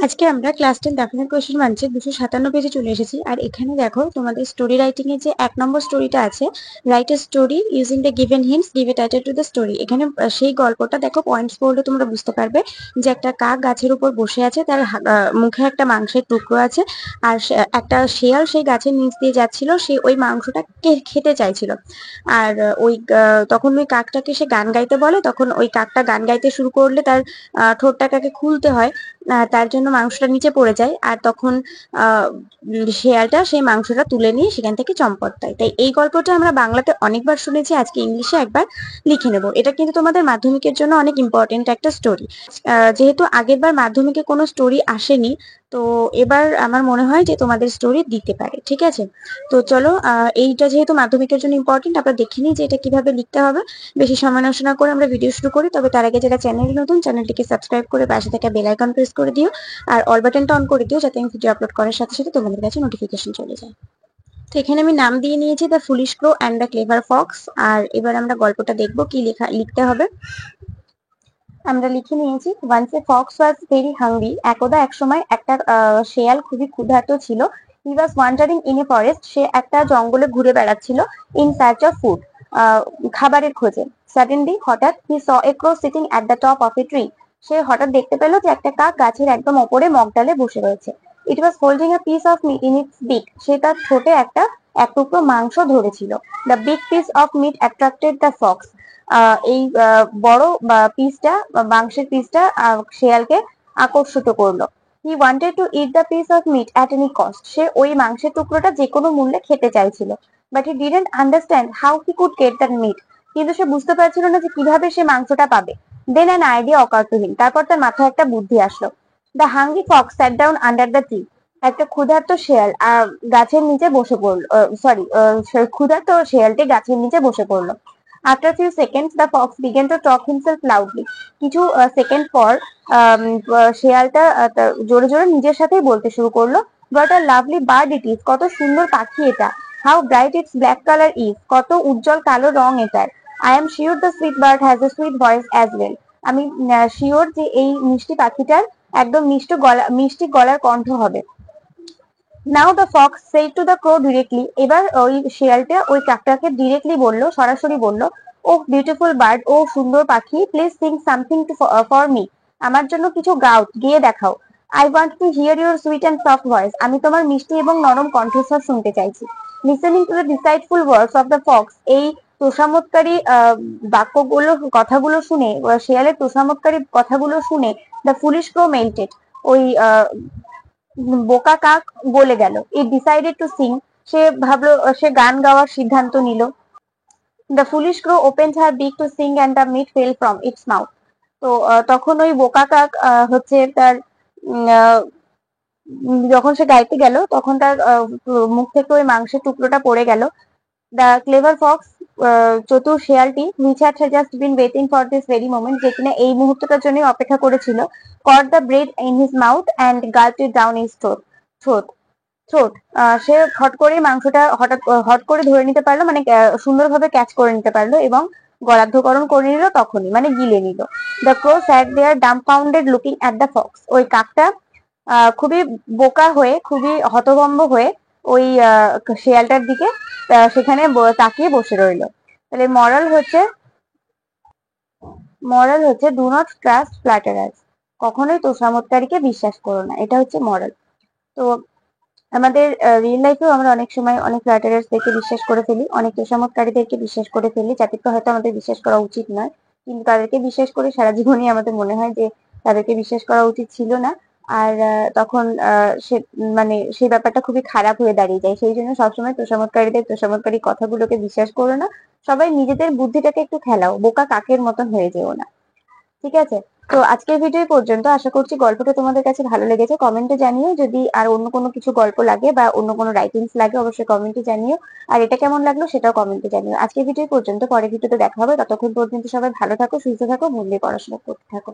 আজকে আমরা class 10 definite question বানছে 257 পেজে চলে এসেছি। আর এখানে দেখো তোমাদের স্টোরি রাইটিং এর যে 1 নম্বর স্টোরিটা আছে, write a story using the given hints, give a title to the story. এখানে সেই গল্পটা দেখো পয়েন্টস পড়লে তোমরা বুঝতে পারবে যে একটা কাক গাছের উপর বসে আছে, তার মুখে একটা মাংসের টুকরো আছে, আর একটা শেয়াল সেই গাছের নিচ দিয়ে যাচ্ছিল, সে ওই মাংসটা খেতে চাইছিল। আর তখন ওই কাকটাকে সে গান গাইতে বলে, তখন ওই কাকটা গান গাইতে শুরু করলে তার ঠোঁটটাকে খুলতে হয়, তার জন্য মাংসটা নিচে পড়ে যায়। আর তখন শেয়ালটা সেই মাংসটা তুলে নিয়ে সেখান থেকে চম্পট দেয়। তাই এই গল্পটা আমরা বাংলাতে অনেকবার শুনেছি, আজকে ইংলিশে একবার লিখে নেব। এটা কিন্তু তোমাদের মাধ্যমিকের জন্য অনেক ইম্পর্টেন্ট একটা স্টোরি। যেহেতু আগেরবার মাধ্যমিকে কোনো স্টোরি আসেনি, তো এবার আমার মনে হয় যে তোমাদের স্টোরি দিতে পারে। ঠিক আছে, তো চলো এইটা যেহেতু মাধ্যমিকের জন্য ইম্পর্টেন্ট, আমরা দেখে নিই যে এটা কিভাবে লিখতে হবে। বেশি সময় নষ্ট না করে আমরা ভিডিও শুরু করি। তবে তার আগে যারা চ্যানেল নতুন, চ্যানেলটিকে সাবস্ক্রাইব করে পাশে থাকা বেল আইকন প্রেস করে দিও, আর অল বাটনটা অন করে দিও, যাতে আমি ভিডিও আপলোড করার সাথে সাথে তোমাদের কাছে নোটিফিকেশন চলে যায়। তো এখানে আমি নাম দিয়ে নিয়েছি the foolish crow and the clever fox. আর এবার আমরা গল্পটা দেখবো কি লিখতে হবে। আমরা লিখে নিয়েছি, once a fox was very hungry. একদা এক সময় একটা শেয়াল খুবই ক্ষুধার্ত ছিল। He was wandering in a forest. সে একটা জঙ্গলে ঘুরে বেড়াচ্ছিল, ইন সার্চ অফ ফুড, খাবারের খোঁজে। সাডেনলি, হঠাৎ, he saw a crow sitting at the top of a tree. সে হঠাৎ দেখতে পেল যে একটা কাক গাছের একদম ওপরে মগডালে বসে রয়েছে। It was holding a piece of meat in its beak. সে তার ঠোঁটে এক টুকরো মাংস ধরেছিল। The big piece of meat attracted the fox. এই বড় পিসটা, মাংসের পিসটা শেয়ালকে আকর্ষিত করলো। He wanted to eat the piece of meat at any cost. সে ওই মাংসের টুকরোটা যে কোনো মূল্যে খেতে চাইছিল। But he didn't understand how he could get that meat. কিন্তু সে বুঝতে পারছিল না যে কিভাবে সে মাংসটা পাবে। Then an idea occur to him. তারপর তার মাথায় একটা বুদ্ধি আসলো। The hungry fox sat down under the tree. একটা ক্ষুধার্ত শেয়াল গাছের নিচে বসে পড়লো। সরি, ক্ষুধার্ত শেয়ালটি গাছের নিচে বসে পড়লো। After a few seconds, the fox began to talk himself loudly. কিছু সেকেন্ড পর শেয়ালটা জোরে জোরে নিজের সাথেই বলতে শুরু করলো। What a lovely bird it is! কত সুন্দর পাখি এটা! How bright its black color is! কত উজ্জ্বল কালো রং এটার! I am sure the sweet bird has a sweet voice as well. আমি শিওর যে এই মিষ্টি পাখিটার একদম মিষ্টি গলার কণ্ঠ হবে। Now the fox said to the crow directly. এবার ওই শিয়ালটা ওই কাকটাকে ডিরেক্টলি বললো, সরাসরি বললো, ও বিউটিফুল বার্ড, ও সুন্দর পাখি, please sing something for me. আমার জন্য কিছু গাও, গিয়ে দেখাও। I want to hear your sweet and soft voice. আমি তোমার মিষ্টি এবং নরম কণ্ঠস্বর শুনতে চাইছি। Listening to the deceitful words of the fox. এই তোষামোদকারী বাক্যগুলো, কথাগুলো শুনে, শিয়ালের তোষামোদকারী কথাগুলো শুনে, দ্য ফুলিশ ক্রো মেল্টেড। ওই বোকা কাক বলে গেল। He decided to sing. সে ভাবলো, সে গান গাওয়ার সিদ্ধান্ত নিল। The foolish crow opened her beak to sing and the meat fell from its mouth. তো তখন ওই বোকা কাক হচ্ছে তার যখন সে গাইতে গেল, তখন তার মুখ থেকে ওই মাংসের টুকরোটা পড়ে গেল। দ্য ক্লেভার ফক্স, চতুর শেয়ালটি, which had just been waiting for this very moment, যে কিনা এই মুহূর্তটার জন্য অপেক্ষা করেছিল, caught the bread in his mouth and gulped it down his throat throat. Say hot করে মাংসটা হট করে ধরে নিতে পারলো, মানে সুন্দরভাবে ক্যাচ করে নিতে পারলো এবং গলাধঃকরণ করে নিল তখনই, মানে গিলে নিল। The crow sat there dumbfounded looking at the fox. ওই কাকটা খুবই বোকা হয়ে, খুবই হতভম্ব হয়ে ওই শেয়ালটার দিকে সেখানে তাকিয়ে বসে রইল। তাহলে মরাল হচ্ছে ডু নট ট্রাস্ট ফ্ল্যাটারার্স। কখনোই তোষামোদকারীকে বিশ্বাস করো না, এটা হচ্ছে মরাল। তো আমাদের রিয়েল লাইফেও আমরা অনেক সময় অনেক ফ্ল্যাটারার্সদেরকে বিশ্বাস করে ফেলি, অনেক তোষামোদকারীদেরকে বিশ্বাস করে ফেলি, যাদেরকে হয়তো আমাদের বিশ্বাস করা উচিত নয়, কিন্তু তাদেরকে বিশ্বাস করে সারা জীবনই আমাদের মনে হয় যে তাদেরকে বিশ্বাস করা উচিত ছিল না। আর তখন সে মানে সেই ব্যাপারটা খুবই খারাপ হয়ে দাঁড়িয়ে যায়। সেই জন্য সবসময় তোষামোদকারী কথাগুলোকে বিশ্বাস করো না। সবাই নিজেদের বুদ্ধিটাকে একটু খেলাও, বোকা কাকের মতন হয়ে যেও না। ঠিক আছে, তো আজকের ভিডিও পর্যন্ত। আশা করছি গল্পটা তোমাদের কাছে ভালো লেগেছে। কমেন্টে জানিও যদি আর অন্য কোনো কিছু গল্প লাগে বা অন্য কোনো রাইটিংস লাগে, অবশ্যই কমেন্টে জানিও। আর এটা কেমন লাগলো সেটাও কমেন্টে জানিও। আজকের ভিডিও পর্যন্ত, পরের ভিডিওতে দেখা হবে। ততক্ষণ পর্যন্ত সবাই ভালো থাকো, সুস্থ থাকো, মন দিয়ে পড়াশোনা করতে থাকো।